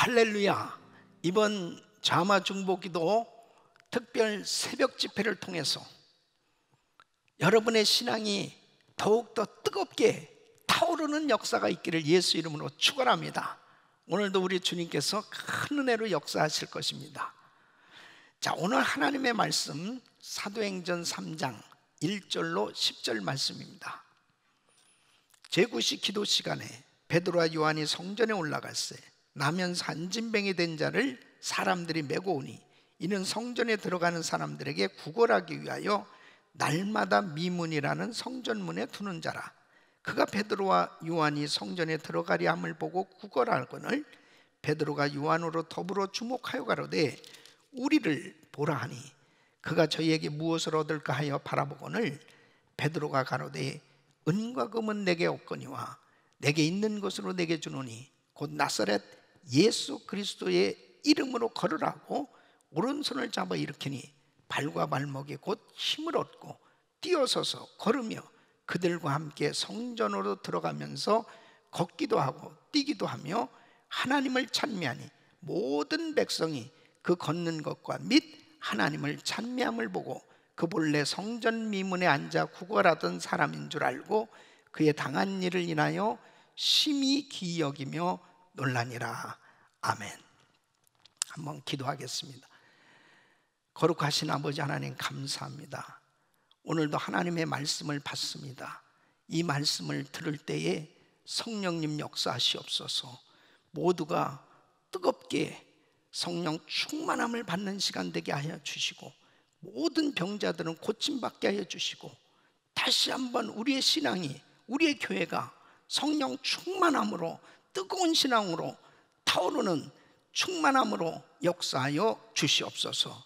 할렐루야. 이번 자마 중보기도 특별 새벽 집회를 통해서 여러분의 신앙이 더욱더 뜨겁게 타오르는 역사가 있기를 예수 이름으로 축원합니다. 오늘도 우리 주님께서 큰 은혜로 역사하실 것입니다. 자, 오늘 하나님의 말씀 사도행전 3장 1절로 10절 말씀입니다. 제9시 기도 시간에 베드로와 요한이 성전에 올라갔을 때 나면 산진뱅이 된 자를 사람들이 메고 오니 이는 성전에 들어가는 사람들에게 구걸하기 위하여 날마다 미문이라는 성전문에 두는 자라. 그가 베드로와 요한이 성전에 들어가려 함을 보고 구걸하거늘 베드로가 요한으로 더불어 주목하여 가로되 우리를 보라 하니 그가 저희에게 무엇을 얻을까 하여 바라보거늘 베드로가 가로되 은과 금은 내게 없거니와 내게 있는 것으로 내게 주노니 곧 나사렛 예수 그리스도의 이름으로 걸으라고 오른손을 잡아 일으키니 발과 발목에 곧 힘을 얻고 뛰어서서 걸으며 그들과 함께 성전으로 들어가면서 걷기도 하고 뛰기도 하며 하나님을 찬미하니 모든 백성이 그 걷는 것과 및 하나님을 찬미함을 보고 그 본래 성전 미문에 앉아 구걸하던 사람인 줄 알고 그의 당한 일을 인하여 심히 기이 여기며 놀라니라. 아멘. 한번 기도하겠습니다. 거룩하신 아버지 하나님 감사합니다. 오늘도 하나님의 말씀을 받습니다. 이 말씀을 들을 때에 성령님 역사하시옵소서. 모두가 뜨겁게 성령 충만함을 받는 시간 되게 하여 주시고 모든 병자들은 고침받게 하여 주시고 다시 한번 우리의 신앙이, 우리의 교회가 성령 충만함으로 뜨거운 신앙으로 타오르는 충만함으로 역사하여 주시옵소서.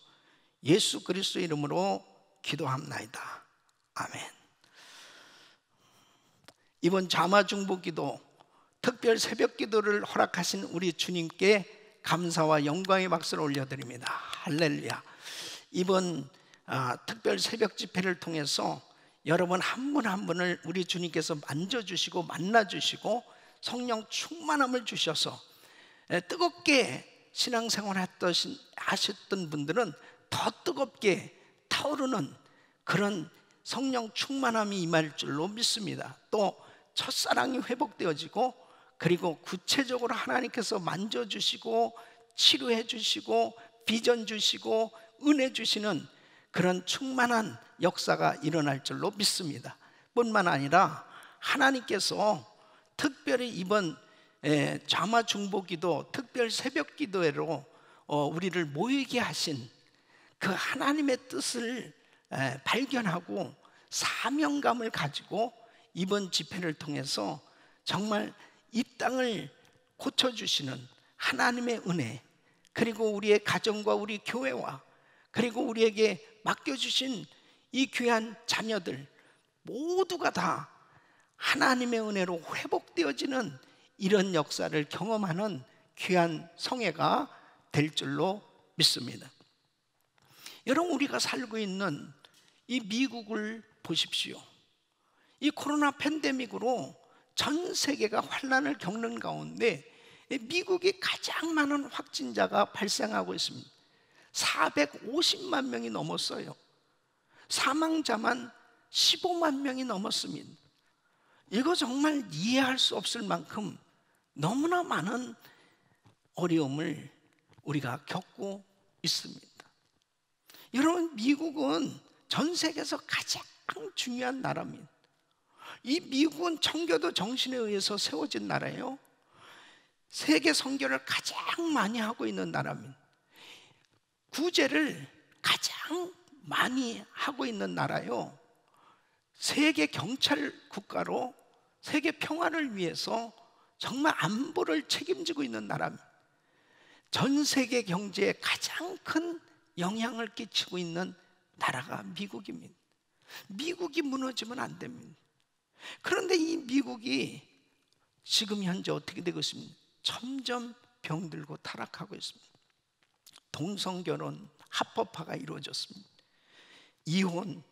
예수 그리스도 이름으로 기도합나이다. 아멘. 이번 자마 중보기도 특별 새벽 기도를 허락하신 우리 주님께 감사와 영광의 박수를 올려드립니다. 할렐루야. 이번 특별 새벽 집회를 통해서 여러분 한 분 한 분을 우리 주님께서 만져주시고 만나주시고 성령 충만함을 주셔서 뜨겁게 신앙생활 하셨던 분들은 더 뜨겁게 타오르는 그런 성령 충만함이 임할 줄로 믿습니다. 또 첫사랑이 회복되어지고 그리고 구체적으로 하나님께서 만져주시고 치료해 주시고 비전 주시고 은혜 주시는 그런 충만한 역사가 일어날 줄로 믿습니다. 뿐만 아니라 하나님께서 특별히 이번 자마 중보기도 특별 새벽 기도회로 우리를 모이게 하신 그 하나님의 뜻을 발견하고 사명감을 가지고 이번 집회를 통해서 정말 이 땅을 고쳐주시는 하나님의 은혜, 그리고 우리의 가정과 우리 교회와 그리고 우리에게 맡겨주신 이 귀한 자녀들 모두가 다 하나님의 은혜로 회복되어지는 이런 역사를 경험하는 귀한 성회가 될 줄로 믿습니다. 여러분, 우리가 살고 있는 이 미국을 보십시오. 이 코로나 팬데믹으로 전 세계가 환난을 겪는 가운데 미국이 가장 많은 확진자가 발생하고 있습니다. 450만 명이 넘었어요. 사망자만 15만 명이 넘었습니다. 이거 정말 이해할 수 없을 만큼 너무나 많은 어려움을 우리가 겪고 있습니다. 여러분, 미국은 전 세계에서 가장 중요한 나라입니다. 이 미국은 청교도 정신에 의해서 세워진 나라예요. 세계 선교를 가장 많이 하고 있는 나라입니다. 구제를 가장 많이 하고 있는 나라요. 세계 경찰 국가로 세계 평화를 위해서 정말 안보를 책임지고 있는 나라입니다. 전 세계 경제에 가장 큰 영향을 끼치고 있는 나라가 미국입니다. 미국이 무너지면 안 됩니다. 그런데 이 미국이 지금 현재 어떻게 되고 있습니까? 점점 병들고 타락하고 있습니다. 동성결혼, 합법화가 이루어졌습니다. 이혼,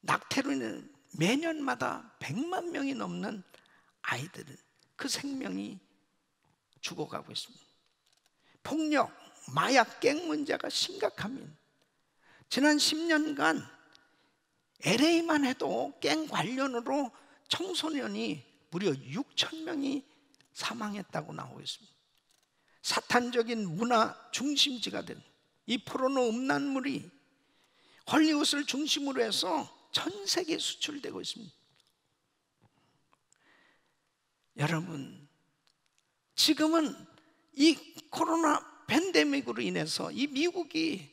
낙태로 인해 매년마다 100만 명이 넘는 아이들은 그 생명이 죽어가고 있습니다. 폭력, 마약, 갱 문제가 심각합니다. 지난 10년간 LA만 해도 갱 관련으로 청소년이 무려 6천 명이 사망했다고 나오고 있습니다. 사탄적인 문화 중심지가 된 이 포르노 음란물이 헐리우드를 중심으로 해서 전 세계에 수출되고 있습니다. 여러분, 지금은 이 코로나 팬데믹으로 인해서 이 미국이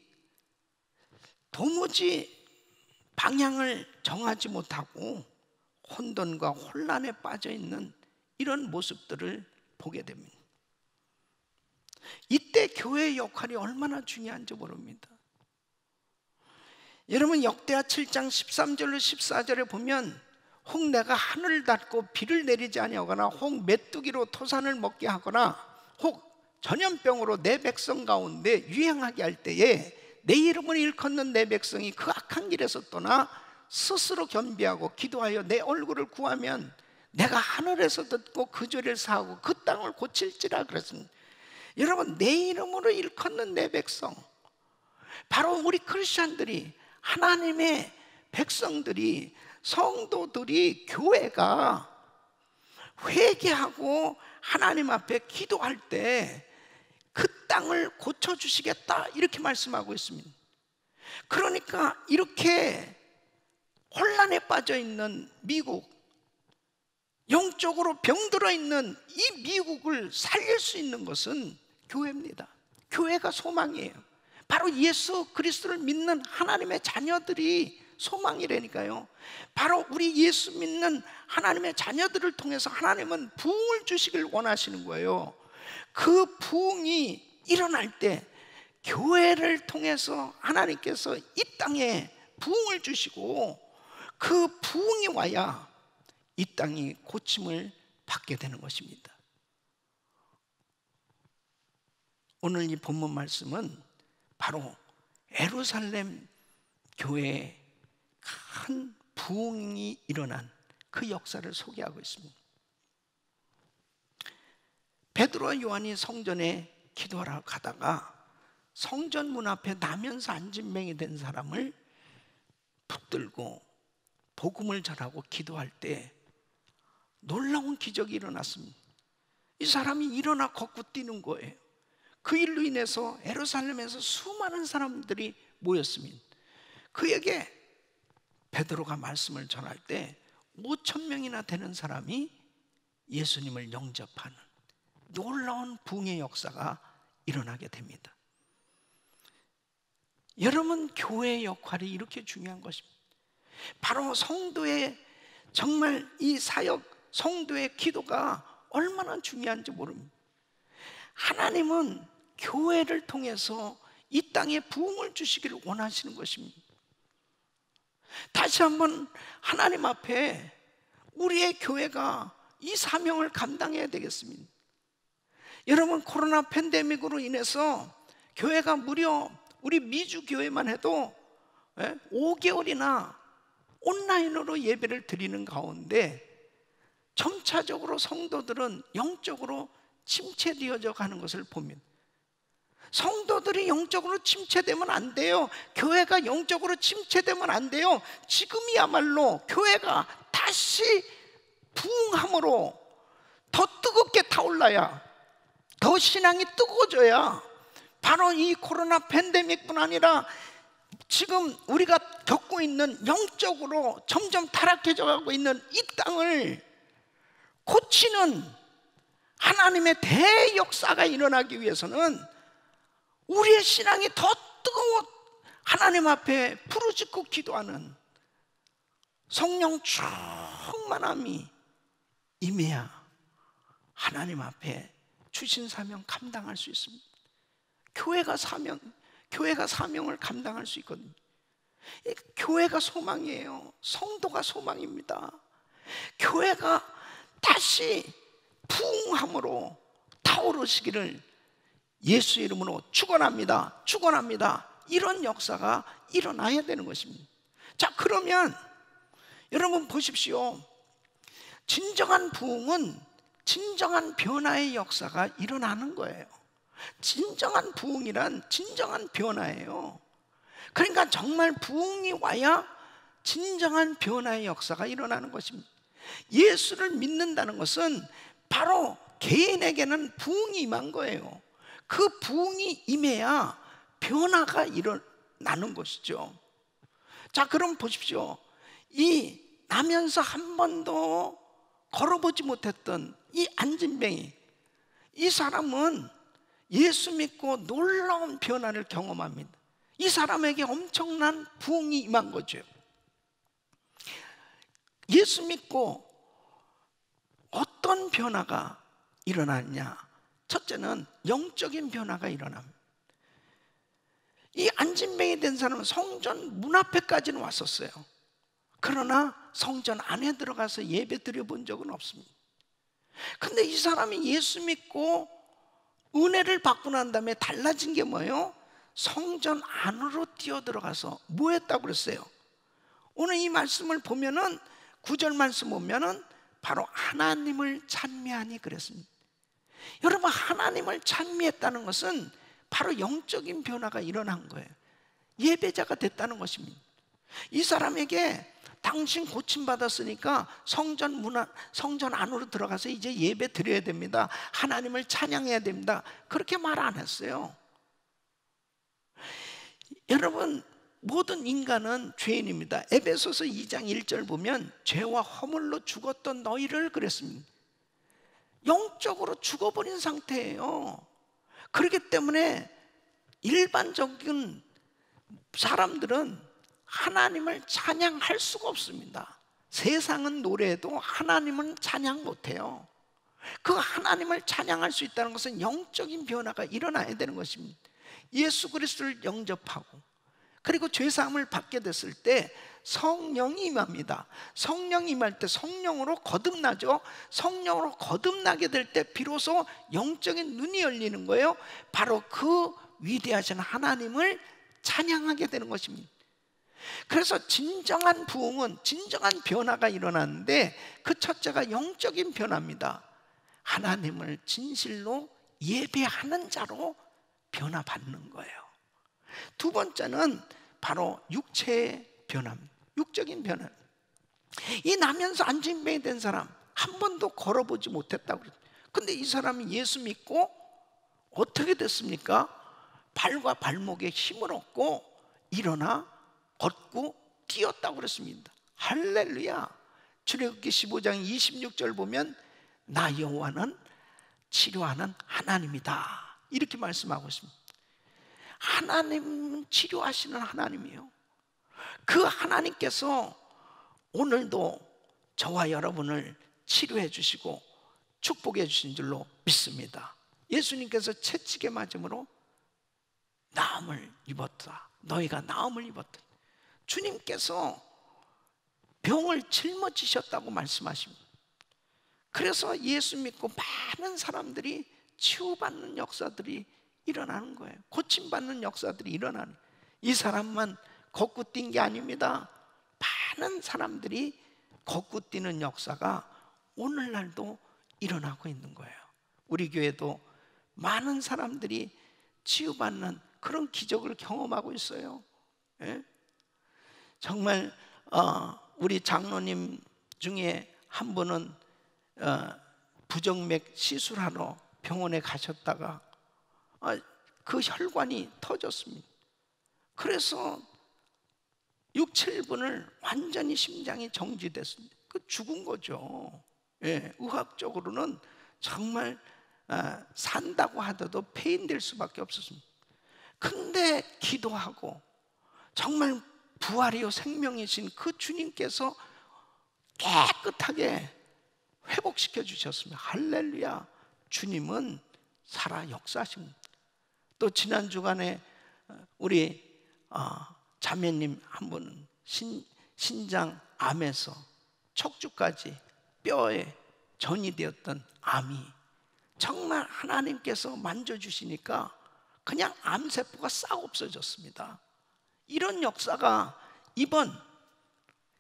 도무지 방향을 정하지 못하고 혼돈과 혼란에 빠져 있는 이런 모습들을 보게 됩니다. 이때 교회의 역할이 얼마나 중요한지 모릅니다. 여러분, 역대하 7장 13절로 14절에 보면 혹 내가 하늘을 닫고 비를 내리지 아니하거나 혹 메뚜기로 토산을 먹게 하거나 혹 전염병으로 내 백성 가운데 유행하게 할 때에 내 이름을 일컫는 내 백성이 그 악한 길에서 떠나 스스로 겸비하고 기도하여 내 얼굴을 구하면 내가 하늘에서 듣고 그 죄를 사하고 그 땅을 고칠지라 그랬습니다. 여러분, 내 이름으로 일컫는 내 백성, 바로 우리 크리스찬들이, 하나님의 백성들이, 성도들이, 교회가 회개하고 하나님 앞에 기도할 때 그 땅을 고쳐주시겠다, 이렇게 말씀하고 있습니다. 그러니까 이렇게 혼란에 빠져 있는 미국, 영적으로 병들어 있는 이 미국을 살릴 수 있는 것은 교회입니다. 교회가 소망이에요. 바로 예수 그리스도를 믿는 하나님의 자녀들이 소망이라니까요. 바로 우리 예수 믿는 하나님의 자녀들을 통해서 하나님은 부흥을 주시길 원하시는 거예요. 그 부흥이 일어날 때 교회를 통해서 하나님께서 이 땅에 부흥을 주시고 그 부흥이 와야 이 땅이 고침을 받게 되는 것입니다. 오늘 이 본문 말씀은 바로 예루살렘 교회에 큰 부흥이 일어난 그 역사를 소개하고 있습니다. 베드로와 요한이 성전에 기도하러 가다가 성전 문 앞에 나면서 안진뱅이 된 사람을 붙들고 복음을 전하고 기도할 때 놀라운 기적이 일어났습니다. 이 사람이 일어나 걷고 뛰는 거예요. 그 일로 인해서 예루살렘에서 수많은 사람들이 모였습니다. 그에게 베드로가 말씀을 전할 때 5,000명이나 되는 사람이 예수님을 영접하는 놀라운 부흥의 역사가 일어나게 됩니다. 여러분, 교회의 역할이 이렇게 중요한 것입니다. 바로 성도의, 정말 이 사역, 성도의 기도가 얼마나 중요한지 모릅니다. 하나님은 교회를 통해서 이 땅에 부흥을 주시기를 원하시는 것입니다. 다시 한번 하나님 앞에 우리의 교회가 이 사명을 감당해야 되겠습니다. 여러분, 코로나 팬데믹으로 인해서 교회가 무려 우리 미주 교회만 해도 5개월이나 온라인으로 예배를 드리는 가운데 점차적으로 성도들은 영적으로 침체되어져 가는 것을 봅니다. 성도들이 영적으로 침체되면 안 돼요. 교회가 영적으로 침체되면 안 돼요. 지금이야말로 교회가 다시 부흥함으로 더 뜨겁게 타올라야, 더 신앙이 뜨거워져야 바로 이 코로나 팬데믹뿐 아니라 지금 우리가 겪고 있는 영적으로 점점 타락해져 가고 있는 이 땅을 고치는 하나님의 대역사가 일어나기 위해서는 우리의 신앙이 더 뜨거워 하나님 앞에 부르짖고 기도하는 성령 충만함이 임해야 하나님 앞에 주신 사명 감당할 수 있습니다. 교회가 사명을 감당할 수 있거든요. 교회가 소망이에요. 성도가 소망입니다. 교회가 다시 부흥함으로 타오르시기를 예수 이름으로 축원합니다. 축원합니다. 이런 역사가 일어나야 되는 것입니다. 자, 그러면 여러분 보십시오. 진정한 부흥은 진정한 변화의 역사가 일어나는 거예요. 진정한 부흥이란 진정한 변화예요. 그러니까 정말 부흥이 와야 진정한 변화의 역사가 일어나는 것입니다. 예수를 믿는다는 것은 바로 개인에게는 부흥이 임한 거예요. 그 부흥이 임해야 변화가 일어나는 것이죠. 자, 그럼 보십시오. 이 나면서 한 번도 걸어보지 못했던 이 안진뱅이, 이 사람은 예수 믿고 놀라운 변화를 경험합니다. 이 사람에게 엄청난 부흥이 임한 거죠. 예수 믿고 어떤 변화가 일어나냐? 첫째는 영적인 변화가 일어납니다. 이 안진뱅이 된 사람은 성전 문 앞에까지는 왔었어요. 그러나 성전 안에 들어가서 예배 드려본 적은 없습니다. 근데 이 사람이 예수 믿고 은혜를 받고 난 다음에 달라진 게 뭐예요? 성전 안으로 뛰어들어가서 뭐 했다고 그랬어요? 오늘 이 말씀을 보면은 9절 말씀 보면은 바로 하나님을 찬미하니 그랬습니다. 여러분, 하나님을 찬미했다는 것은 바로 영적인 변화가 일어난 거예요. 예배자가 됐다는 것입니다. 이 사람에게 당신 고침받았으니까 성전 안으로 들어가서 이제 예배 드려야 됩니다. 하나님을 찬양해야 됩니다. 그렇게 말 안 했어요. 여러분, 모든 인간은 죄인입니다. 에베소서 2장 1절 보면 죄와 허물로 죽었던 너희를 그랬습니다. 영적으로 죽어버린 상태예요. 그렇기 때문에 일반적인 사람들은 하나님을 찬양할 수가 없습니다. 세상은 노래해도 하나님은 찬양 못해요. 그 하나님을 찬양할 수 있다는 것은 영적인 변화가 일어나야 되는 것입니다. 예수 그리스도를 영접하고 그리고 죄사함을 받게 됐을 때 성령이 임합니다. 성령이 임할 때 성령으로 거듭나죠. 성령으로 거듭나게 될 때 비로소 영적인 눈이 열리는 거예요. 바로 그 위대하신 하나님을 찬양하게 되는 것입니다. 그래서 진정한 부흥은 진정한 변화가 일어나는데 그 첫째가 영적인 변화입니다. 하나님을 진실로 예배하는 자로 변화받는 거예요. 두 번째는 바로 육체의 변화입니다. 육적인 변화. 이 나면서 안진뱅이 된 사람 한 번도 걸어보지 못했다고 그랬어요. 근데 이 사람이 예수 믿고 어떻게 됐습니까? 발과 발목에 힘을 얻고 일어나 걷고 뛰었다고 그랬습니다. 할렐루야. 출애굽기 15장 26절 보면 나 여호와는 치료하는 하나님이다, 이렇게 말씀하고 있습니다. 하나님은 치료하시는 하나님이에요. 그 하나님께서 오늘도 저와 여러분을 치료해 주시고 축복해 주신 줄로 믿습니다. 예수님께서 채찍에 맞음으로 나음을 입었다. 너희가 나음을 입었다. 주님께서 병을 짊어지셨다고 말씀하십니다. 그래서 예수 믿고 많은 사람들이 치유받는 역사들이 일어나는 거예요. 고침받는 역사들이 일어나는. 이 사람만 걷고 뛴 게 아닙니다. 많은 사람들이 걷고 뛰는 역사가 오늘날도 일어나고 있는 거예요. 우리 교회도 많은 사람들이 치유받는 그런 기적을 경험하고 있어요. 예? 정말 우리 장로님 중에 한 분은 부정맥 시술하러 병원에 가셨다가 그 혈관이 터졌습니다. 그래서 6, 7분을 완전히 심장이 정지됐습니다. 그 죽은 거죠. 예, 의학적으로는 정말 산다고 하더라도 폐인될 수밖에 없었습니다. 근데 기도하고 정말 부활이요 생명이신 그 주님께서 깨끗하게 회복시켜 주셨습니다. 할렐루야. 주님은 살아 역사하십니다. 또 지난 주간에 우리 자매님 한 분은 신장 암에서 척추까지 뼈에 전이 되었던 암이 정말 하나님께서 만져주시니까 그냥 암세포가 싹 없어졌습니다. 이런 역사가 이번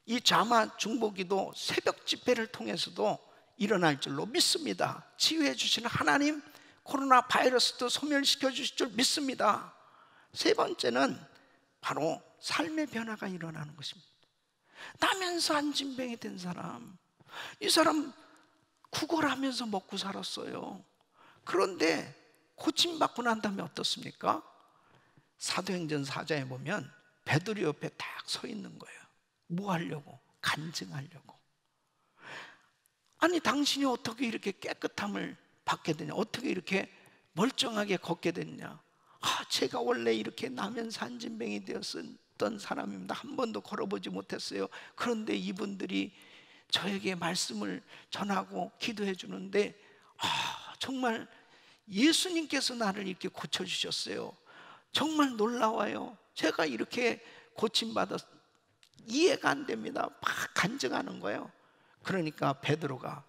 이 자마 중보기도 새벽 집회를 통해서도 일어날 줄로 믿습니다. 치유해 주시는 하나님, 코로나 바이러스도 소멸시켜 주실 줄 믿습니다. 세 번째는 바로 삶의 변화가 일어나는 것입니다. 나면서 안진병이 된 사람, 이 사람 구걸하면서 먹고 살았어요. 그런데 고침받고 난 다음에 어떻습니까? 사도행전 4장에 보면 베드로 옆에 딱 서 있는 거예요. 뭐 하려고? 간증하려고. 아니 당신이 어떻게 이렇게 깨끗함을 받게 되냐? 어떻게 이렇게 멀쩡하게 걷게 됐냐? 제가 원래 이렇게 나면서 안진병이 되었던 사람입니다. 한 번도 걸어보지 못했어요. 그런데 이분들이 저에게 말씀을 전하고 기도해 주는데 정말 예수님께서 나를 이렇게 고쳐주셨어요. 정말 놀라워요. 제가 이렇게 고침받아서 이해가 안 됩니다. 막 간증하는 거예요. 그러니까 베드로가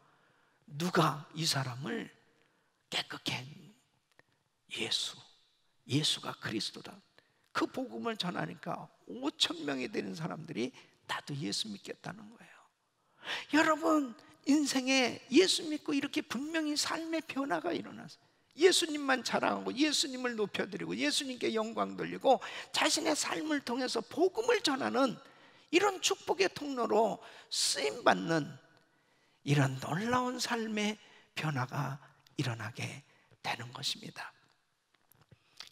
누가 이 사람을 깨끗게 했니? 예수가 그리스도다. 그 복음을 전하니까 5,000명이 되는 사람들이 나도 예수 믿겠다는 거예요. 여러분 인생에 예수 믿고 이렇게 분명히 삶의 변화가 일어났어요. 예수님만 자랑하고 예수님을 높여드리고 예수님께 영광 돌리고 자신의 삶을 통해서 복음을 전하는 이런 축복의 통로로 쓰임받는 이런 놀라운 삶의 변화가 일어나게 되는 것입니다.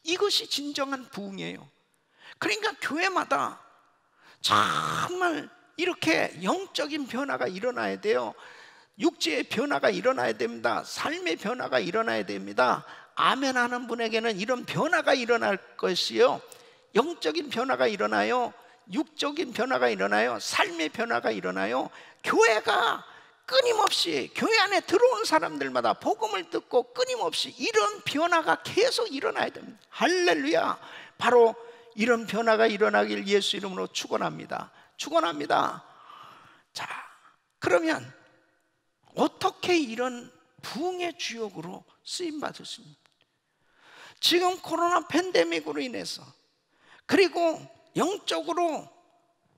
이것이 진정한 부흥이에요. 그러니까 교회마다 정말 이렇게 영적인 변화가 일어나야 돼요. 육체의 변화가 일어나야 됩니다. 삶의 변화가 일어나야 됩니다. 아멘 하는 분에게는 이런 변화가 일어날 것이요, 영적인 변화가 일어나요, 육적인 변화가 일어나요, 삶의 변화가 일어나요. 교회가 끊임없이 교회 안에 들어온 사람들마다 복음을 듣고 끊임없이 이런 변화가 계속 일어나야 됩니다. 할렐루야. 바로 이런 변화가 일어나길 예수 이름으로 축원합니다. 축원합니다. 자, 그러면 어떻게 이런 부흥의 주역으로 쓰임받을 수 있습니까? 지금 코로나 팬데믹으로 인해서 그리고 영적으로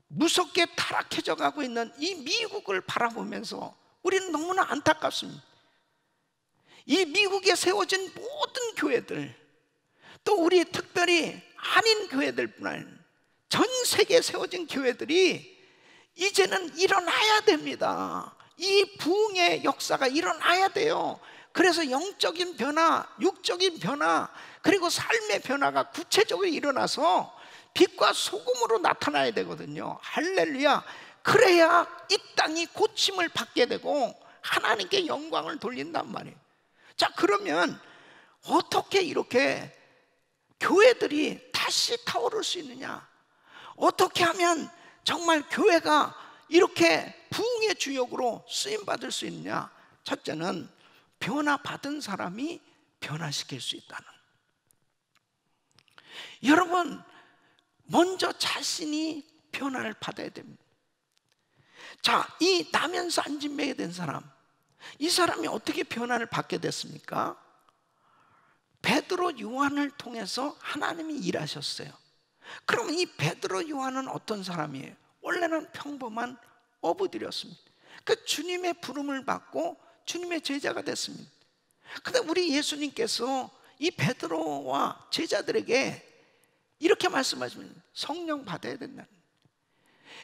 무섭게 타락해져 가고 있는 이 미국을 바라보면서 우리는 너무나 안타깝습니다. 이 미국에 세워진 모든 교회들, 또 우리 특별히 한인 교회들뿐 아니라 전 세계에 세워진 교회들이 이제는 일어나야 됩니다. 이 부흥의 역사가 일어나야 돼요. 그래서 영적인 변화, 육적인 변화, 그리고 삶의 변화가 구체적으로 일어나서 빛과 소금으로 나타나야 되거든요. 할렐루야. 그래야 이 땅이 고침을 받게 되고 하나님께 영광을 돌린단 말이에요. 자, 그러면 어떻게 이렇게 교회들이 다시 타오를 수 있느냐? 어떻게 하면 정말 교회가 이렇게 부흥의 주역으로 쓰임받을 수 있느냐? 첫째는 변화받은 사람이 변화시킬 수 있다는. 여러분, 먼저 자신이 변화를 받아야 됩니다. 자, 이 나면서 안진뱅이 된 사람, 이 사람이 어떻게 변화를 받게 됐습니까? 베드로 요한을 통해서 하나님이 일하셨어요. 그러면 이 베드로 요한은 어떤 사람이에요? 원래는 평범한 어부들이었습니다. 그 주님의 부름을 받고 주님의 제자가 됐습니다. 그런데 우리 예수님께서 이 베드로와 제자들에게 이렇게 말씀하시면 성령 받아야 된다는,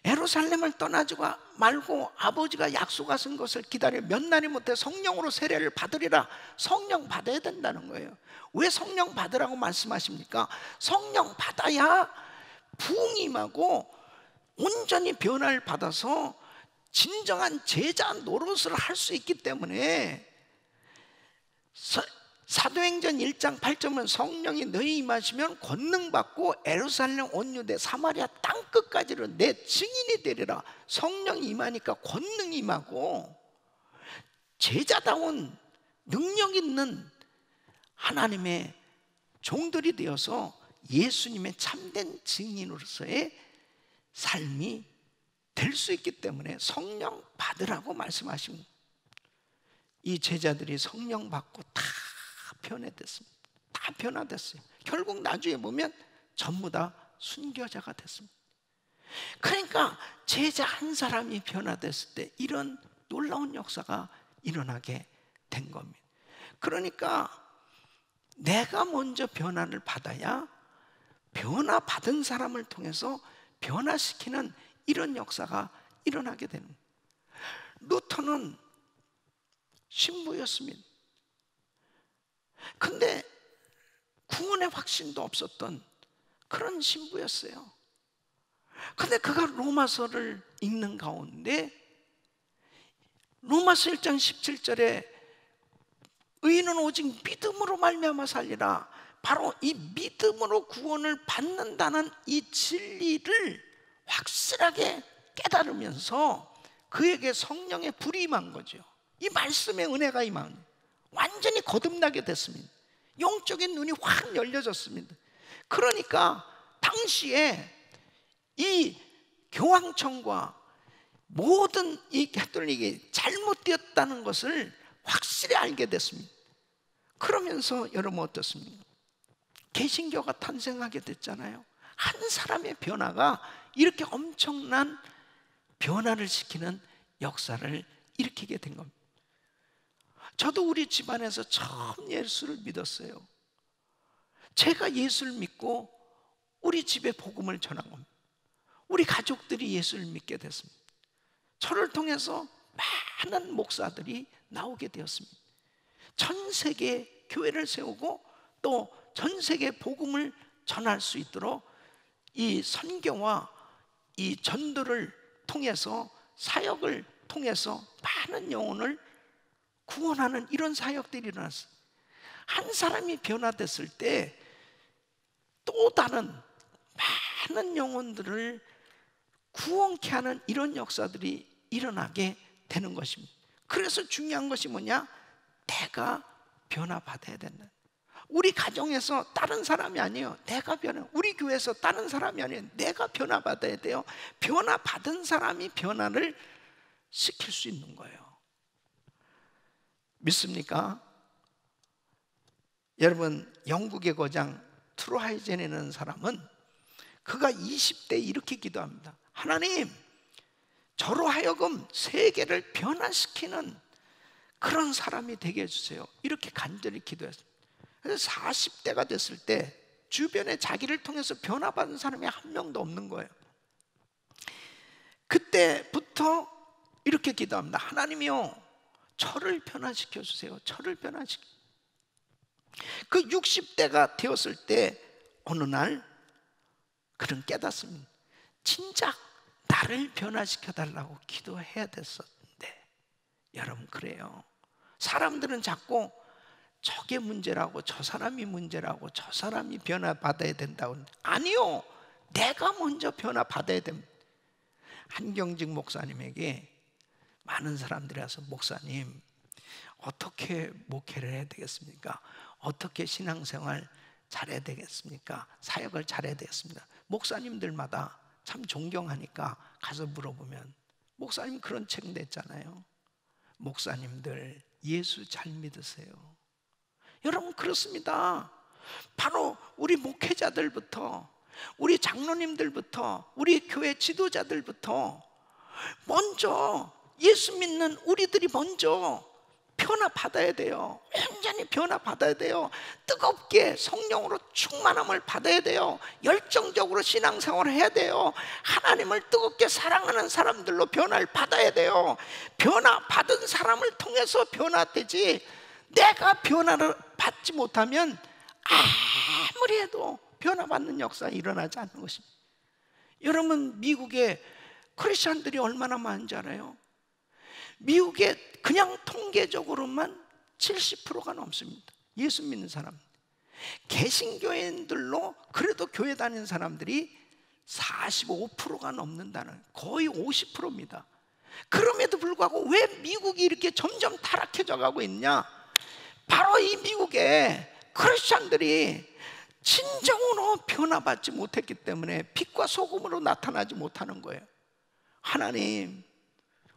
예루살렘을 떠나지 말고 아버지가 약속하신 것을 기다려 몇 날이 못해 성령으로 세례를 받으리라. 성령 받아야 된다는 거예요. 왜 성령 받으라고 말씀하십니까? 성령 받아야 부흥이 임하고 온전히 변화를 받아서 진정한 제자 노릇을 할 수 있기 때문에 사도행전 1장 8절은 성령이 너희 임하시면 권능 받고 예루살렘 온 유대 사마리아 땅 끝까지로 내 증인이 되리라. 성령이 임하니까 권능이 임하고 제자다운 능력 있는 하나님의 종들이 되어서 예수님의 참된 증인으로서의 삶이 될 수 있기 때문에 성령 받으라고 말씀하십니다. 이 제자들이 성령 받고 다 변화됐습니다. 다 변화됐어요. 결국 나중에 보면 전부 다 순교자가 됐습니다. 그러니까 제자 한 사람이 변화됐을 때 이런 놀라운 역사가 일어나게 된 겁니다. 그러니까 내가 먼저 변화를 받아야 변화받은 사람을 통해서 변화시키는 이런 역사가 일어나게 되는 거예요. 루터는 신부였습니다. 근데 구원의 확신도 없었던 그런 신부였어요. 근데 그가 로마서를 읽는 가운데 로마서 1장 17절에 의인은 오직 믿음으로 말미암아 살리라, 바로 이 믿음으로 구원을 받는다는 이 진리를 확실하게 깨달으면서 그에게 성령의 불이 임한 거죠. 이 말씀의 은혜가 임한, 완전히 거듭나게 됐습니다. 영적인 눈이 확 열려졌습니다. 그러니까 당시에 이 교황청과 모든 이 가톨릭이 잘못되었다는 것을 확실히 알게 됐습니다. 그러면서 여러분 어떻습니까? 개신교가 탄생하게 됐잖아요. 한 사람의 변화가 이렇게 엄청난 변화를 시키는 역사를 일으키게 된 겁니다. 저도 우리 집안에서 처음 예수를 믿었어요. 제가 예수를 믿고 우리 집에 복음을 전한 겁니다. 우리 가족들이 예수를 믿게 됐습니다. 저를 통해서 많은 목사들이 나오게 되었습니다. 전 세계 교회를 세우고 또 전 세계 복음을 전할 수 있도록 이 선교와 이 전도를 통해서, 사역을 통해서 많은 영혼을 구원하는 이런 사역들이 일어났어요. 한 사람이 변화됐을 때 또 다른 많은 영혼들을 구원케 하는 이런 역사들이 일어나게 되는 것입니다. 그래서 중요한 것이 뭐냐? 내가 변화받아야 된다. 우리 가정에서 다른 사람이 아니에요. 내가 변화. 우리 교회에서 다른 사람이 아니에요. 내가 변화받아야 돼요. 변화받은 사람이 변화를 시킬 수 있는 거예요. 믿습니까? 여러분, 영국의 거장 트루하이젠이라는 사람은 그가 20대에 이렇게 기도합니다. 하나님, 저로 하여금 세계를 변화시키는 그런 사람이 되게 해주세요. 이렇게 간절히 기도했습니다. 그래서 40대가 됐을 때 주변에 자기를 통해서 변화받은 사람이 한 명도 없는 거예요. 그때부터 이렇게 기도합니다. 하나님이요, 저를 변화시켜 주세요. 저를 변화시켜. 그 60대가 되었을 때 어느 날 그는 깨닫습니다. 진작 나를 변화시켜 달라고 기도해야 됐었는데. 여러분, 그래요. 사람들은 자꾸 저게 문제라고, 저 사람이 문제라고, 저 사람이 변화받아야 된다고. 아니요, 내가 먼저 변화받아야 됩니다. 한경직 목사님에게 많은 사람들이 와서, 목사님 어떻게 목회를 해야 되겠습니까? 어떻게 신앙생활 잘해야 되겠습니까? 사역을 잘해야 되겠습니다. 목사님들마다 참 존경하니까 가서 물어보면, 목사님 그런 책 냈잖아요. 목사님들 예수 잘 믿으세요. 여러분, 그렇습니다. 바로 우리 목회자들부터, 우리 장로님들부터, 우리 교회 지도자들부터 먼저 예수 믿는 우리들이 먼저 변화받아야 돼요. 완전히 변화받아야 돼요. 뜨겁게 성령으로 충만함을 받아야 돼요. 열정적으로 신앙생활을 해야 돼요. 하나님을 뜨겁게 사랑하는 사람들로 변화를 받아야 돼요. 변화받은 사람을 통해서 변화되지, 내가 변화를 받지 못하면 아무리 해도 변화받는 역사가 일어나지 않는 것입니다. 여러분, 미국에 크리스찬들이 얼마나 많은지 알아요? 미국에 그냥 통계적으로만 70%가 넘습니다. 예수 믿는 사람. 개신교인들로 그래도 교회 다니는 사람들이 45%가 넘는다는, 거의 50%입니다. 그럼에도 불구하고 왜 미국이 이렇게 점점 타락해져 가고 있냐? 바로 이 미국에 크리스찬들이 진정으로 변화받지 못했기 때문에 빛과 소금으로 나타나지 못하는 거예요. 하나님,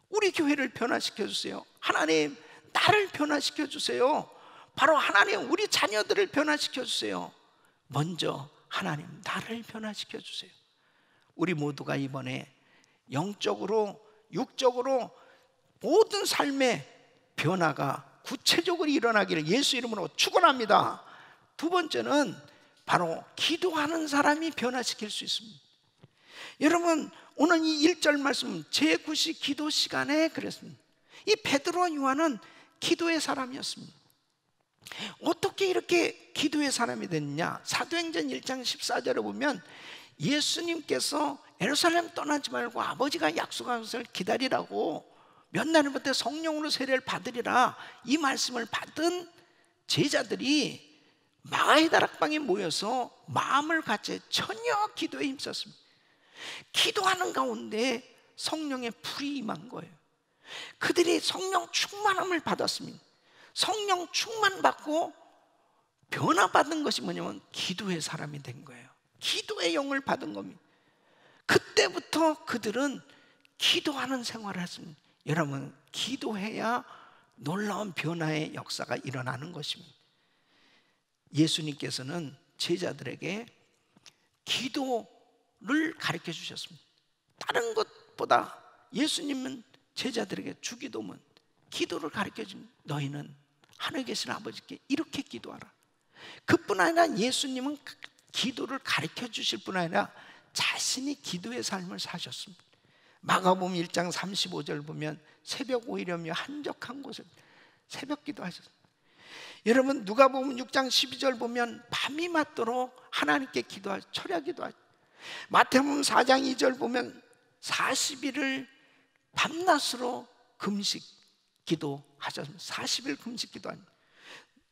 우리 교회를 변화시켜 주세요. 하나님, 나를 변화시켜 주세요. 바로 하나님, 우리 자녀들을 변화시켜 주세요. 먼저 하나님, 나를 변화시켜 주세요. 우리 모두가 이번에 영적으로, 육적으로 모든 삶에 변화가 구체적으로 일어나기를 예수 이름으로 축원합니다. 두 번째는 바로 기도하는 사람이 변화시킬 수 있습니다. 여러분, 오늘 이 1절 말씀 제9시 기도 시간에 그랬습니다. 이 베드로와 요한은 기도의 사람이었습니다. 어떻게 이렇게 기도의 사람이 됐냐? 사도행전 1장 14절에 보면 예수님께서 예루살렘 떠나지 말고 아버지가 약속한 것을 기다리라고 몇 날부터 성령으로 세례를 받으리라, 이 말씀을 받은 제자들이 마가의 다락방에 모여서 마음을 같이 전혀 기도에 힘썼습니다. 기도하는 가운데 성령의 불이 임한 거예요. 그들이 성령 충만함을 받았습니다. 성령 충만 받고 변화받은 것이 뭐냐면 기도의 사람이 된 거예요. 기도의 영을 받은 겁니다. 그때부터 그들은 기도하는 생활을 했습니다. 여러분, 기도해야 놀라운 변화의 역사가 일어나는 것입니다. 예수님께서는 제자들에게 기도를 가르쳐 주셨습니다. 다른 것보다 예수님은 제자들에게 주기도문, 기도를 가르쳐 줍니다. 너희는 하늘에 계신 아버지께 이렇게 기도하라. 그뿐 아니라 예수님은 기도를 가르쳐 주실 뿐 아니라 자신이 기도의 삶을 사셨습니다. 마가복음 1장 35절 보면 새벽 5일이며 한적한 곳에 새벽 기도하셨습니다. 여러분, 누가복음 6장 12절 보면 밤이 맞도록 하나님께 철야 기도하셨습니다. 마태복음 4장 2절 보면 40일을 밤낮으로 금식 기도하셨습니다. 40일 금식 기도합니다.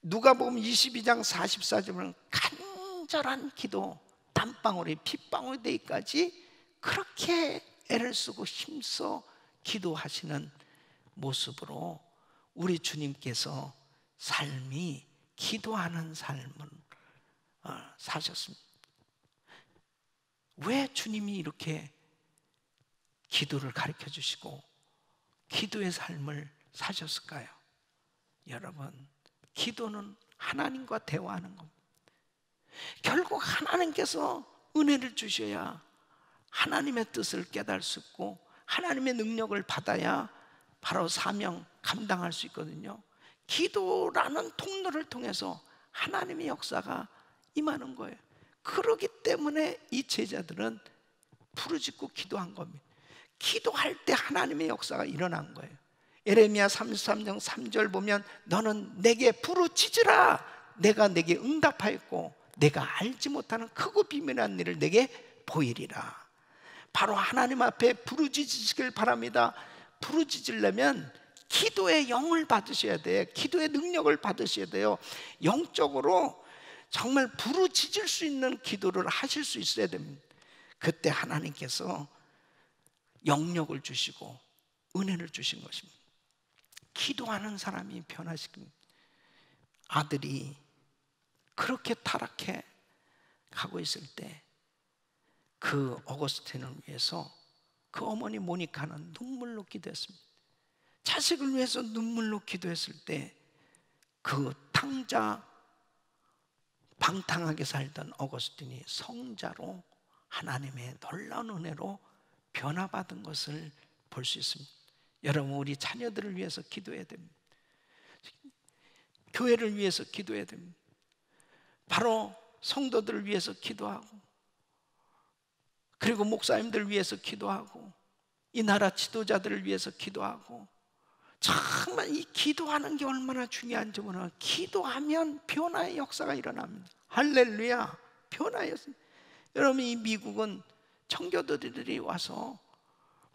누가복음 22장 44절 보면 간절한 기도, 땀방울이 핏방울이 되기까지 그렇게 애를 쓰고 힘써 기도하시는 모습으로 우리 주님께서 삶이 기도하는 삶을 사셨습니다. 왜 주님이 이렇게 기도를 가르쳐 주시고 기도의 삶을 사셨을까요? 여러분, 기도는 하나님과 대화하는 겁니다. 결국 하나님께서 은혜를 주셔야 하나님의 뜻을 깨달을 수 있고 하나님의 능력을 받아야 바로 사명 감당할 수 있거든요. 기도라는 통로를 통해서 하나님의 역사가 임하는 거예요. 그렇기 때문에 이 제자들은 부르짖고 기도한 겁니다. 기도할 때 하나님의 역사가 일어난 거예요. 예레미야 33장 3절 보면 너는 내게 부르짖으라, 내가 내게 응답하였고 내가 알지 못하는 크고 비밀한 일을 내게 보이리라. 바로 하나님 앞에 부르짖으시길 바랍니다. 부르짖으려면 기도의 영을 받으셔야 돼요. 기도의 능력을 받으셔야 돼요. 영적으로 정말 부르짖을 수 있는 기도를 하실 수 있어야 됩니다. 그때 하나님께서 영력을 주시고 은혜를 주신 것입니다. 기도하는 사람이 변화시킵니다. 아들이 그렇게 타락해 가고 있을 때 그 어거스틴을 위해서 그 어머니 모니카는 눈물로 기도했습니다. 자식을 위해서 눈물로 기도했을 때 그 탕자 방탕하게 살던 어거스틴이 성자로 하나님의 놀라운 은혜로 변화받은 것을 볼 수 있습니다. 여러분, 우리 자녀들을 위해서 기도해야 됩니다. 교회를 위해서 기도해야 됩니다. 바로 성도들을 위해서 기도하고, 그리고 목사님들을 위해서 기도하고, 이 나라 지도자들을 위해서 기도하고, 정말 이 기도하는 게 얼마나 중요한지 모르는, 기도하면 변화의 역사가 일어납니다. 할렐루야, 변화였습니다. 여러분, 이 미국은 청교도들이 와서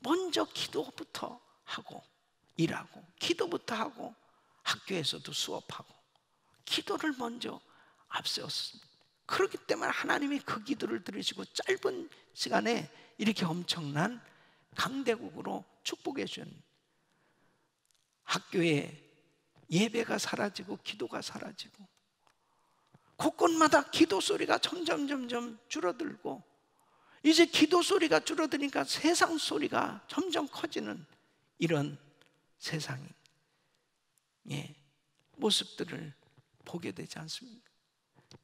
먼저 기도부터 하고 일하고, 기도부터 하고, 학교에서도 수업하고 기도를 먼저 앞세웠습니다. 그렇기 때문에 하나님이 그 기도를 들으시고 짧은 시간에 이렇게 엄청난 강대국으로 축복해 주셨습니다. 학교에 예배가 사라지고 기도가 사라지고 곳곳마다 기도 소리가 점점 줄어들고, 이제 기도 소리가 줄어드니까 세상 소리가 점점 커지는 이런 세상의 모습들을 보게 되지 않습니까?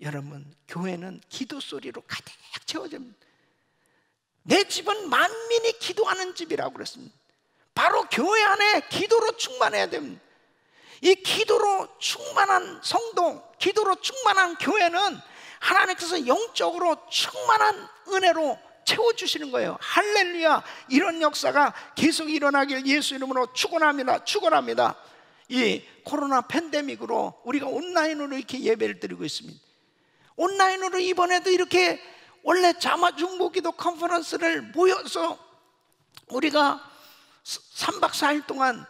여러분, 교회는 기도 소리로 가득 채워집니다. 내 집은 만민이 기도하는 집이라고 그랬습니다. 바로 교회 안에 기도로 충만해야 됩니다. 이 기도로 충만한 성도, 기도로 충만한 교회는 하나님께서 영적으로 충만한 은혜로 채워주시는 거예요. 할렐루야. 이런 역사가 계속 일어나길 예수 이름으로 축원합니다. 축원합니다. 이 코로나 팬데믹으로 우리가 온라인으로 이렇게 예배를 드리고 있습니다. 온라인으로 이번에도 이렇게 원래 자마중보기도 컨퍼런스를 모여서 우리가 3박 4일 동안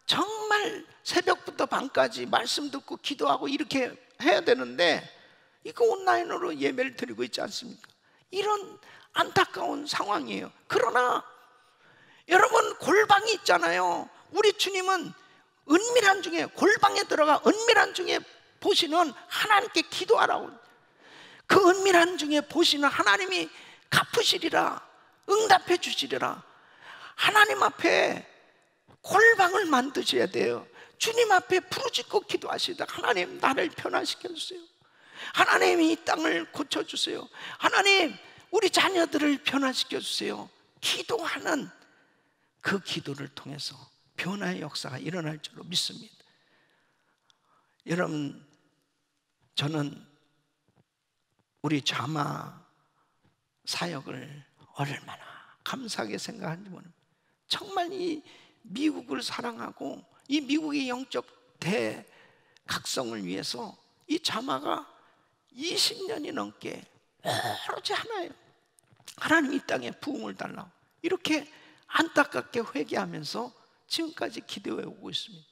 정말 새벽부터 밤까지 말씀 듣고 기도하고 이렇게 해야 되는데 이거 온라인으로 예배를 드리고 있지 않습니까? 이런 안타까운 상황이에요. 그러나 여러분, 골방이 있잖아요. 우리 주님은 은밀한 중에, 골방에 들어가 은밀한 중에 보시는 하나님께 기도하라고. 그 은밀한 중에 보시는 하나님이 갚으시리라, 응답해 주시리라. 하나님 앞에 골방을 만드셔야 돼요. 주님 앞에 부르짖고 기도하시다. 하나님, 나를 변화시켜 주세요. 하나님, 이 땅을 고쳐주세요. 하나님, 우리 자녀들을 변화시켜 주세요. 기도하는 그 기도를 통해서 변화의 역사가 일어날 줄로 믿습니다. 여러분, 저는 우리 자마 사역을 얼마나 감사하게 생각하는지 모릅니다. 정말 이 미국을 사랑하고 이 미국의 영적 대각성을 위해서 이 자마가 20년이 넘게 오로지 하나예요. 하나님, 이 땅에 부흥을 달라고 이렇게 안타깝게 회개하면서 지금까지 기도해 오고 있습니다.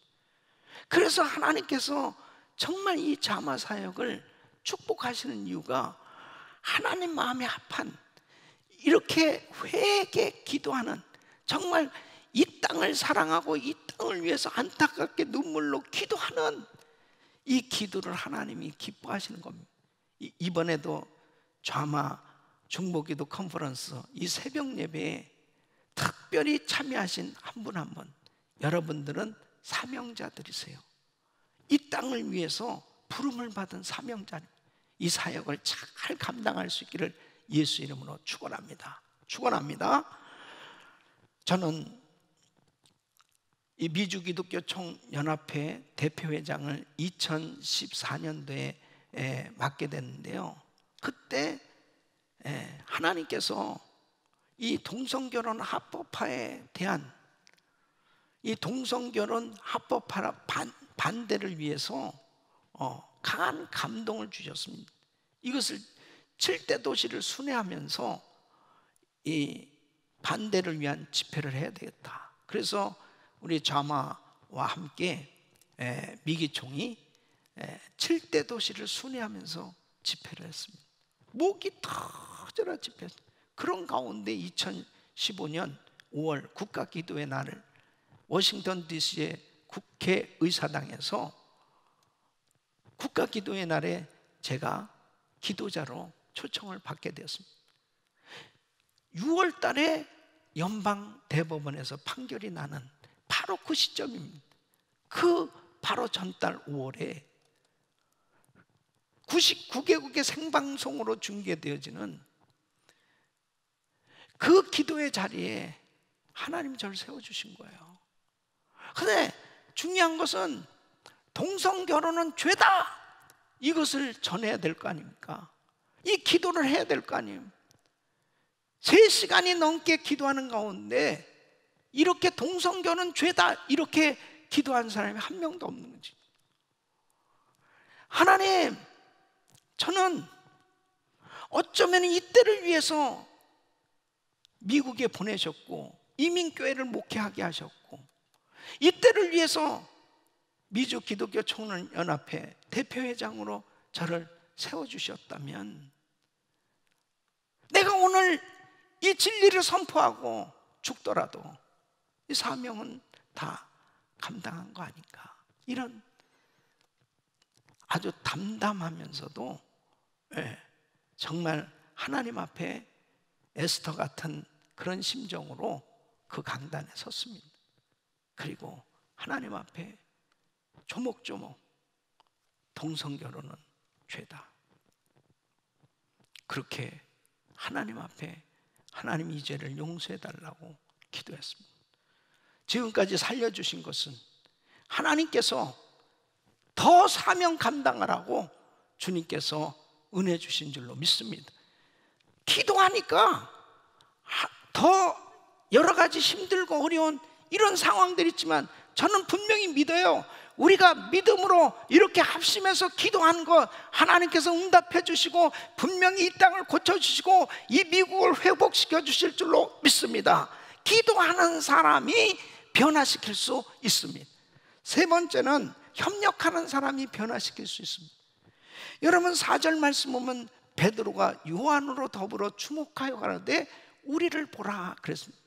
그래서 하나님께서 정말 이 자마 사역을 축복하시는 이유가 하나님 마음에 합한, 이렇게 회개 기도하는, 정말 이 땅을 사랑하고 이 땅을 위해서 안타깝게 눈물로 기도하는 이 기도를 하나님이 기뻐하시는 겁니다. 이번에도 좌마 중보기도 컨퍼런스 이 새벽 예배에 특별히 참여하신 한 분 한 분, 여러분들은 사명자들이세요. 이 땅을 위해서 부름을 받은 사명자들, 이 사역을 잘 감당할 수 있기를 예수 이름으로 축원합니다. 축원합니다. 저는 이 미주기독교총연합회 대표회장을 2014년도에 맡게 됐는데요. 그때 하나님께서 이 동성결혼 합법화에 대한, 이 동성결혼 합법화 반대를 위해서 강한 감동을 주셨습니다. 이것을 7대 도시를 순회하면서 이 반대를 위한 집회를 해야 되겠다. 그래서 우리 좌마와 함께 미기총이 7대 도시를 순회하면서 집회를 했습니다. 목이 터져라 집회했습니다. 그런 가운데 2015년 5월 국가기도의 날을 워싱턴 DC의 국회의사당에서 국가기도의 날에 제가 기도자로 초청을 받게 되었습니다. 6월 달에 연방대법원에서 판결이 나는 바로 그 시점입니다. 그 바로 전달 5월에 99개국의 생방송으로 중계되어지는 그 기도의 자리에 하나님 저를 세워주신 거예요. 근데 중요한 것은 동성결혼은 죄다, 이것을 전해야 될 거 아닙니까? 이 기도를 해야 될 거 아니에요. 3시간이 넘게 기도하는 가운데 이렇게 동성결혼 죄다 이렇게 기도한 사람이 한 명도 없는 거지. 하나님, 저는 어쩌면 이때를 위해서 미국에 보내셨고 이민교회를 목회하게 하셨고 이때를 위해서 미주 기독교 총연합회 대표회장으로 저를 세워주셨다면 내가 오늘 이 진리를 선포하고 죽더라도 이 사명은 다 감당한 거 아닌가, 이런 아주 담담하면서도 정말 하나님 앞에 에스더 같은 그런 심정으로 그 강단에 섰습니다. 그리고 하나님 앞에 조목조목 동성결혼은 죄다, 그렇게 하나님 앞에 하나님 이 죄를 용서해달라고 기도했습니다. 지금까지 살려주신 것은 하나님께서 더 사명 감당하라고 주님께서 은혜 주신 줄로 믿습니다. 기도하니까 더 여러 가지 힘들고 어려운 이런 상황들이 있지만 저는 분명히 믿어요. 우리가 믿음으로 이렇게 합심해서 기도하는 것 하나님께서 응답해 주시고 분명히 이 땅을 고쳐주시고 이 미국을 회복시켜 주실 줄로 믿습니다. 기도하는 사람이 변화시킬 수 있습니다. 세 번째는 협력하는 사람이 변화시킬 수 있습니다. 여러분 4절 말씀 보면 베드로가 요한으로 더불어 주목하여 가는데 우리를 보라 그랬습니다.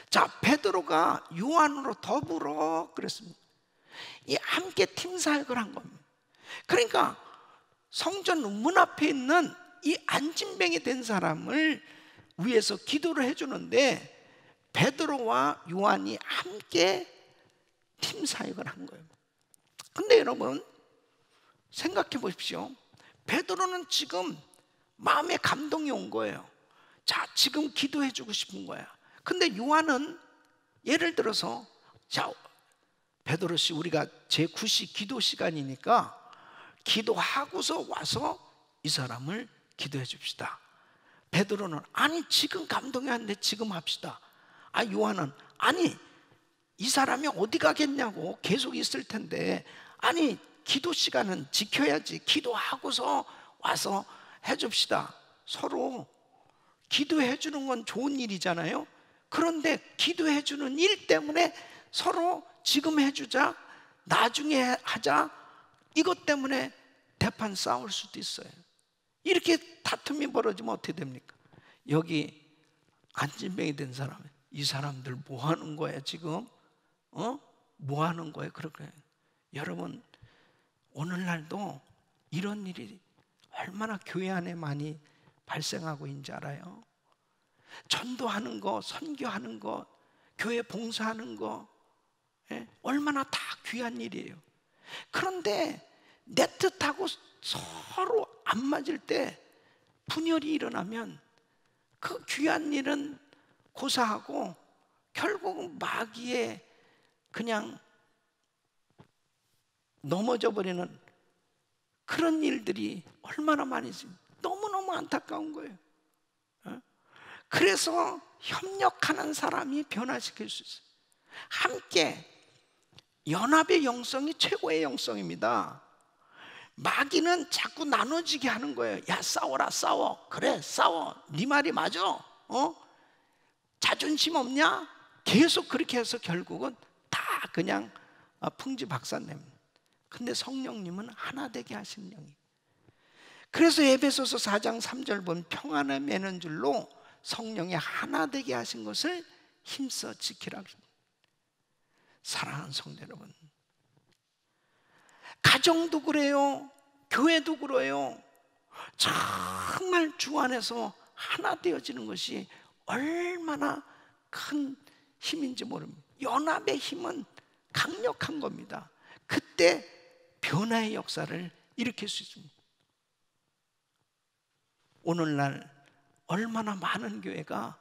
자, 베드로가 요한으로 더불어 그랬습니다. 이 함께 팀 사역을 한 겁니다. 그러니까 성전 문 앞에 있는 이 안진뱅이 된 사람을 위해서 기도를 해주는데 베드로와 요한이 함께 팀 사역을 한 거예요. 근데 여러분 생각해 보십시오. 베드로는 지금 마음에 감동이 온 거예요. 자, 지금 기도해 주고 싶은 거야. 근데 요한은 예를 들어서 자, 베드로 씨 우리가 제9시 기도 시간이니까 기도하고서 와서 이 사람을 기도해 줍시다. 베드로는 아니 지금 감동이 왔는데 지금 합시다. 아, 요한은 아니 이 사람이 어디 가겠냐고 계속 있을 텐데 아니 기도 시간은 지켜야지. 기도하고서 와서 해줍시다. 서로 기도해 주는 건 좋은 일이잖아요. 그런데 기도해 주는 일 때문에 서로 지금 해주자 나중에 하자 이것 때문에 대판 싸울 수도 있어요. 이렇게 다툼이 벌어지면 어떻게 됩니까? 여기 안진뱅이 된 사람 이 사람들 뭐 하는 거야 지금? 뭐 하는 거예요? 그렇게 여러분 오늘날도 이런 일이 얼마나 교회 안에 많이 발생하고 있는지 알아요? 전도하는 거, 선교하는 거, 교회 봉사하는 거 얼마나 다 귀한 일이에요. 그런데 내 뜻하고 서로 안 맞을 때 분열이 일어나면 그 귀한 일은 고사하고 결국은 마귀에 그냥 넘어져 버리는 그런 일들이 얼마나 많이 있습니까? 너무너무 안타까운 거예요. 그래서 협력하는 사람이 변화시킬 수 있어요. 함께 연합의 영성이 최고의 영성입니다. 마귀는 자꾸 나눠지게 하는 거예요. 야 싸워라 싸워. 그래 싸워. 네 말이 맞아. 자존심 없냐? 계속 그렇게 해서 결국은 다 그냥 풍지박산냅니다. 근데 성령님은 하나 되게 하시는 영이. 그래서 에베소서 4장 3절 보면 평안을 매는 줄로 성령이 하나 되게 하신 것을 힘써 지키라. 사랑하는 성도 여러분, 가정도 그래요. 교회도 그래요. 정말 주 안에서 하나 되어지는 것이 얼마나 큰 힘인지 모릅니다. 연합의 힘은 강력한 겁니다. 그때 변화의 역사를 일으킬 수 있습니다. 오늘날 얼마나 많은 교회가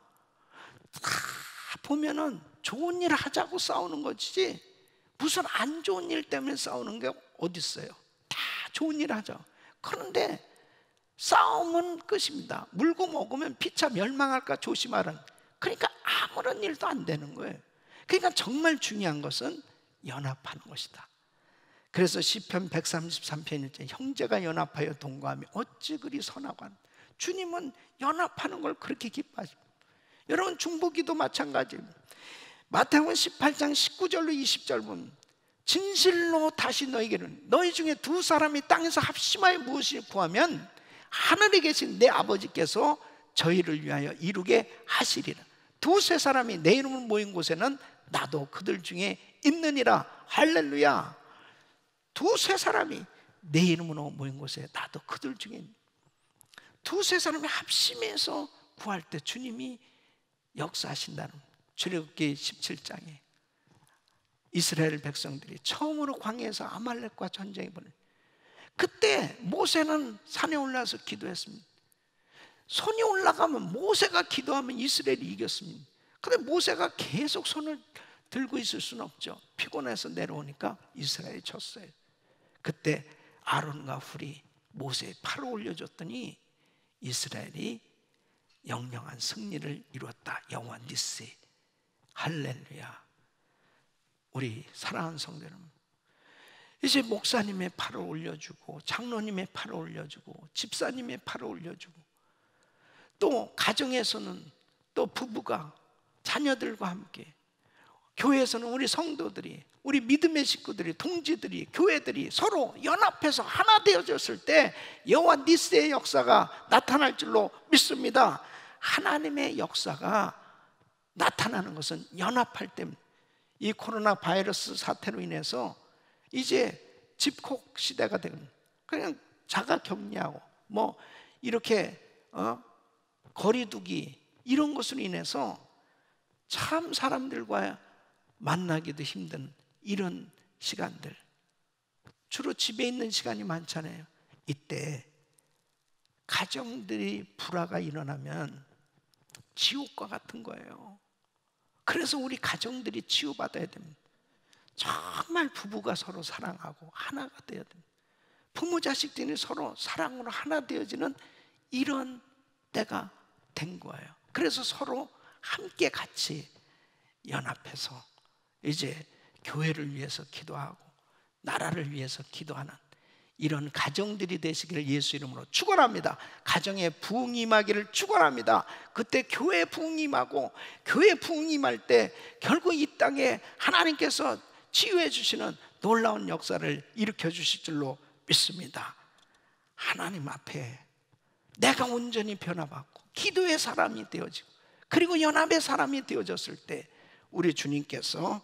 다 보면은 좋은 일 하자고 싸우는 거지 무슨 안 좋은 일 때문에 싸우는 게 어디 있어요? 다 좋은 일 하자. 그런데 싸움은 끝입니다. 물고 먹으면 피차 멸망할까 조심하라는. 그러니까 아무런 일도 안 되는 거예요. 그러니까 정말 중요한 것은 연합하는 것이다. 그래서 시편 133편 1절 형제가 연합하여 동거하며 어찌 그리 선하고 하는. 주님은 연합하는 걸 그렇게 기뻐하십니다. 여러분 중보기도 마찬가지입니다. 마태복음 18장 19절로 20절 보면 진실로 다시 너희에게는 너희 중에 두 사람이 땅에서 합심하여 무엇을 구하면 하늘에 계신 내 아버지께서 저희를 위하여 이루게 하시리라. 두세 사람이 내 이름으로 모인 곳에는 나도 그들 중에 있느니라. 할렐루야. 두세 사람이 내 이름으로 모인 곳에 나도 그들 중에 있느니라. 두세 사람이 합심해서 구할 때 주님이 역사하신다는. 출애굽기 17장에 이스라엘 백성들이 처음으로 광야에서 아말렉과 전쟁에 벌어요. 그때 모세는 산에 올라서 기도했습니다. 손이 올라가면 모세가 기도하면 이스라엘이 이겼습니다. 그런데 모세가 계속 손을 들고 있을 수는 없죠. 피곤해서 내려오니까 이스라엘이 졌어요. 그때 아론과 훌이 모세의 팔을 올려줬더니 이스라엘이 영영한 승리를 이루었다. 여호와 니시. 할렐루야. 우리 사랑하는 성도 여러분, 이제 목사님의 팔을 올려주고 장로님의 팔을 올려주고 집사님의 팔을 올려주고, 또 가정에서는 또 부부가 자녀들과 함께, 교회에서는 우리 성도들이, 우리 믿음의 식구들이, 동지들이, 교회들이 서로 연합해서 하나 되어졌을 때 여호와 니스의 역사가 나타날 줄로 믿습니다. 하나님의 역사가 나타나는 것은 연합할 때입니다. 이 코로나 바이러스 사태로 인해서 이제 집콕 시대가 되는, 그냥 자가 격리하고 뭐 이렇게 거리두기 이런 것으로 인해서 참 사람들과 만나기도 힘든 이런 시간들, 주로 집에 있는 시간이 많잖아요. 이때 가정들이 불화가 일어나면 지옥과 같은 거예요. 그래서 우리 가정들이 치유받아야 됩니다. 정말 부부가 서로 사랑하고 하나가 되어야 됩니다. 부모 자식들이 서로 사랑으로 하나 되어지는 이런 때가 된 거예요. 그래서 서로 함께 같이 연합해서 이제 교회를 위해서 기도하고 나라를 위해서 기도하는 이런 가정들이 되시기를 예수 이름으로 축원합니다. 가정에 부흥이 임하기를 축원합니다. 그때 교회 부흥이 임하고, 교회 부흥이 임할 때 결국 이 땅에 하나님께서 치유해 주시는 놀라운 역사를 일으켜 주실 줄로 믿습니다. 하나님 앞에 내가 온전히 변화받고 기도의 사람이 되어지고 그리고 연합의 사람이 되어졌을 때 우리 주님께서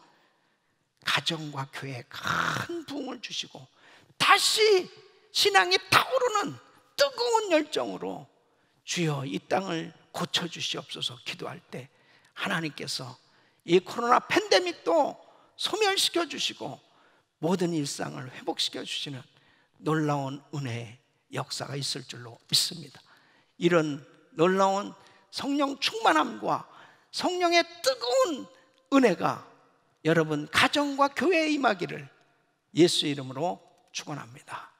가정과 교회에 큰 부흥을 주시고 다시 신앙이 타오르는 뜨거운 열정으로 주여 이 땅을 고쳐주시옵소서 기도할 때 하나님께서 이 코로나 팬데믹도 소멸시켜 주시고 모든 일상을 회복시켜 주시는 놀라운 은혜의 역사가 있을 줄로 믿습니다. 이런 놀라운 성령 충만함과 성령의 뜨거운 은혜가 여러분 가정과 교회에 임하기를 예수 이름으로 축원합니다.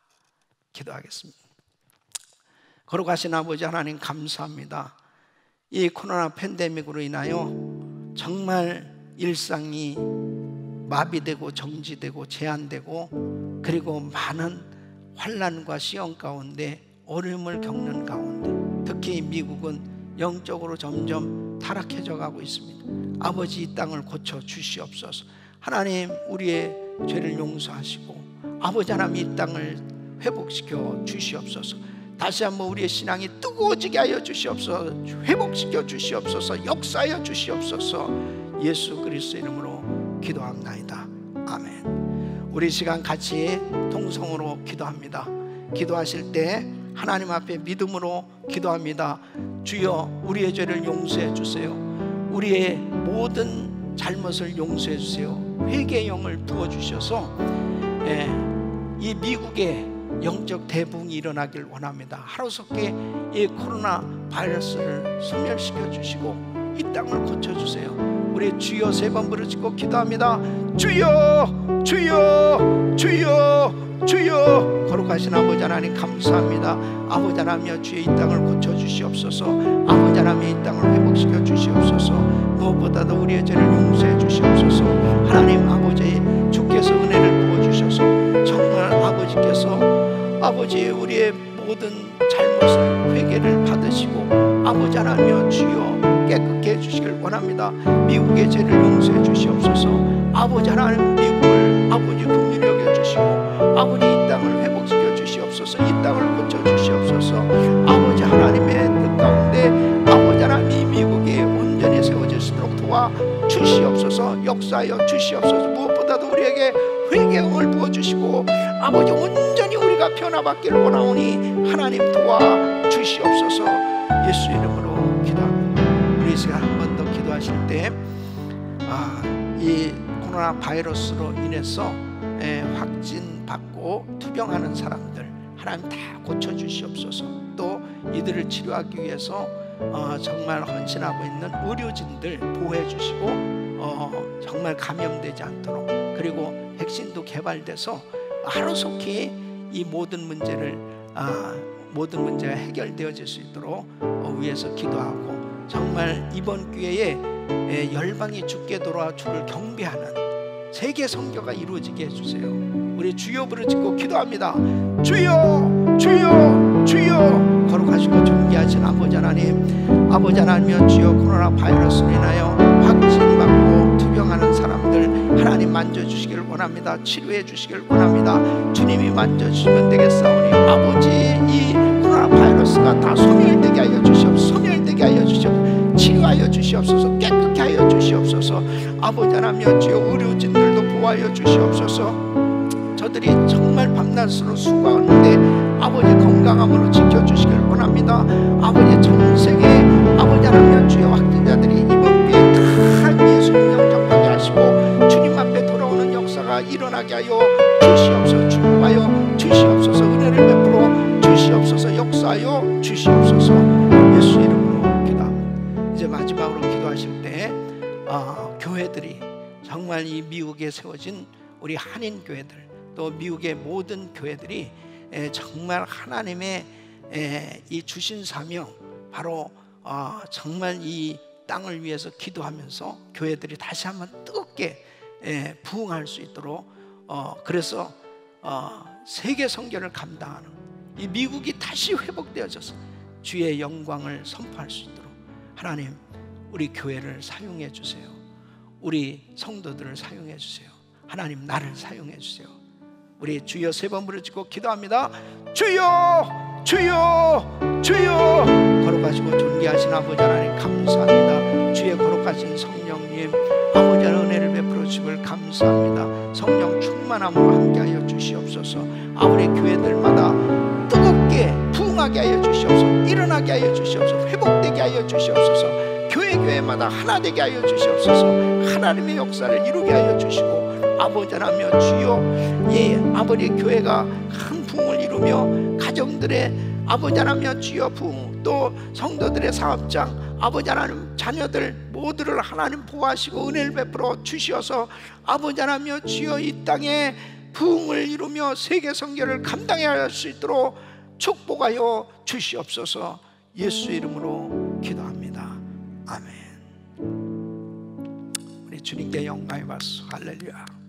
기도하겠습니다. 거룩하신 아버지 하나님 감사합니다. 이 코로나 팬데믹으로 인하여 정말 일상이 마비되고 정지되고 제한되고 그리고 많은 환난과 시험 가운데 어려움을 겪는 가운데 특히 미국은 영적으로 점점 타락해져 가고 있습니다. 아버지 이 땅을 고쳐 주시옵소서. 하나님 우리의 죄를 용서하시고 아버지 하나님 이 땅을 회복시켜 주시옵소서. 다시 한번 우리의 신앙이 뜨거워지게 하여 주시옵소서. 회복시켜 주시옵소서. 역사하여 주시옵소서. 예수 그리스도 이름으로 기도합나이다. 아멘. 우리 시간 같이 통성으로 기도합니다. 기도하실 때 하나님 앞에 믿음으로 기도합니다. 주여 우리의 죄를 용서해 주세요. 우리의 모든 잘못을 용서해 주세요. 회개의 영을 부어주셔서 이 미국의 영적 대붕이 일어나길 원합니다. 하루속히 이 코로나 바이러스를 소멸시켜 주시고 이 땅을 고쳐주세요. 우리 주여 세 번 부르짖고 기도합니다. 주여 주여 주여 주여. 거룩하신 아버지 하나님 감사합니다. 아버지 하나님여 주의 이 땅을 고쳐주시옵소서. 아버지 하나님 이 땅을 회복시켜 주시옵소서. 무엇보다도 우리의 죄를 용서해 주시옵소서. 하나님 아버지 주께서 은혜를 부어주셔서 정말 아버지 우리의 모든 잘못을 회개를 받으시고 아버지 하나님여 주여 깨끗게 해주시길 원합니다. 미국의 죄를 용서해 주시옵소서. 아버지 하나님 미국을 아버지 긍휼히 여겨주시고 아버지 이 땅을 회복시켜 주시옵소서. 이 땅을 고쳐 주시옵소서. 아버지 하나님의 뜻 가운데 아버지 하나님 이 미국이 온전히 세워질 수 있도록 도와 주시옵소서. 역사하여 주시옵소서. 무엇보다도 우리에게 회개를 부어주시고 아버지 온전히 우리가 변화받기를 원하오니 하나님 도와 주시옵소서. 예수 이름으로 기도합니다. 우리 시간 한 번 더 기도하실 때 이 코로나 바이러스로 인해서 확진받고 투병하는 사람들 하나님 다 고쳐주시옵소서. 또 이들을 치료하기 위해서 정말 헌신하고 있는 의료진들 보호해 주시고 정말 감염되지 않도록 그리고 백신도 개발돼서 하루속히 이 모든 문제를 모든 문제가 해결되어질 수 있도록 위해서 기도하고, 정말 이번 기회에 열방이 주께 돌아와 주를 경배하는 세계 선교가 이루어지게 해주세요. 우리 주여 부르짖고 기도합니다. 주여 주여 주여. 거룩하시고 존귀하신 아버지 하나님, 아버지 하나님이여 주여, 코로나 바이러스로 인하여 확진받고 투병하는 사람들 하나님 만져주시기를 원합니다. 치료해 주시기를 원합니다. 주님이 만져주시면 되겠사오니 아버지, 이 코로나 바이러스가 다 소멸되게 하여 주시옵소서. 소멸되게 하여 주시옵소서. 치료하여 주시옵소서. 깨끗게 하여 주시옵소서. 아버지 하나님이여 주여, 의료진들도 보호하여 주시옵소서. 저들이 정말 밤낮으로 수고하는데 아버지 건강함으로 지켜주시길 원합니다. 아버지 전세계 아버지 하나님이여 주여, 확진자들이 이번 기회에 다 예수님 영접하게 하시고 주님 앞에 돌아오는 역사가 일어나게 하여 주시옵소서. 축복하여 주시옵소서. 은혜를 베풀어 주시옵소서. 역사하여 주시옵소서. 예수 이름으로 기도합니다. 이제 마지막으로 기도하실 때 교회들이 정말 이 미국에 세워진 우리 한인 교회들, 또 미국의 모든 교회들이 정말 하나님의 이 주신 사명, 바로 정말 이 땅을 위해서 기도하면서 교회들이 다시 한번 뜨겁게 부흥할 수 있도록, 그래서 세계 선교를 감당하는 이 미국이 다시 회복되어져서 주의 영광을 선포할 수 있도록 하나님, 우리 교회를 사용해 주세요. 우리 성도들을 사용해 주세요. 하나님, 나를 사용해 주세요. 우리 주여 3번 부르짖고 기도합니다. 주여 주여 주여. 거룩하시고 존귀하신 아버지 하나님 감사합니다. 주의 거룩하신 성령님, 아버지 하나님 은혜를 베풀어 주시길 감사합니다. 성령 충만함으로 함께하여 주시옵소서. 아버지 교회들마다 뜨겁게 부흥하게 하여 주시옵소서. 일어나게 하여 주시옵소서. 회복되게 하여 주시옵소서. 교회마다 하나 되게 하여 주시옵소서. 하나님의 역사를 이루게 하여 주시고, 아버지 하나님 주여, 아버지 교회가 큰 부흥을 이루며 가정들의 아버지 하나님 주여 부흥, 또 성도들의 사업장, 아버지 하나님 자녀들 모두를 하나님 보호하시고 은혜를 베풀어 주시어서 아버지 하나님 주여, 이 땅에 부흥을 이루며 세계 선교를 감당해야 할 수 있도록 축복하여 주시옵소서. 예수 이름으로 기도합니다. 아멘. 우리 주님께 영광의 박수. 할렐루야.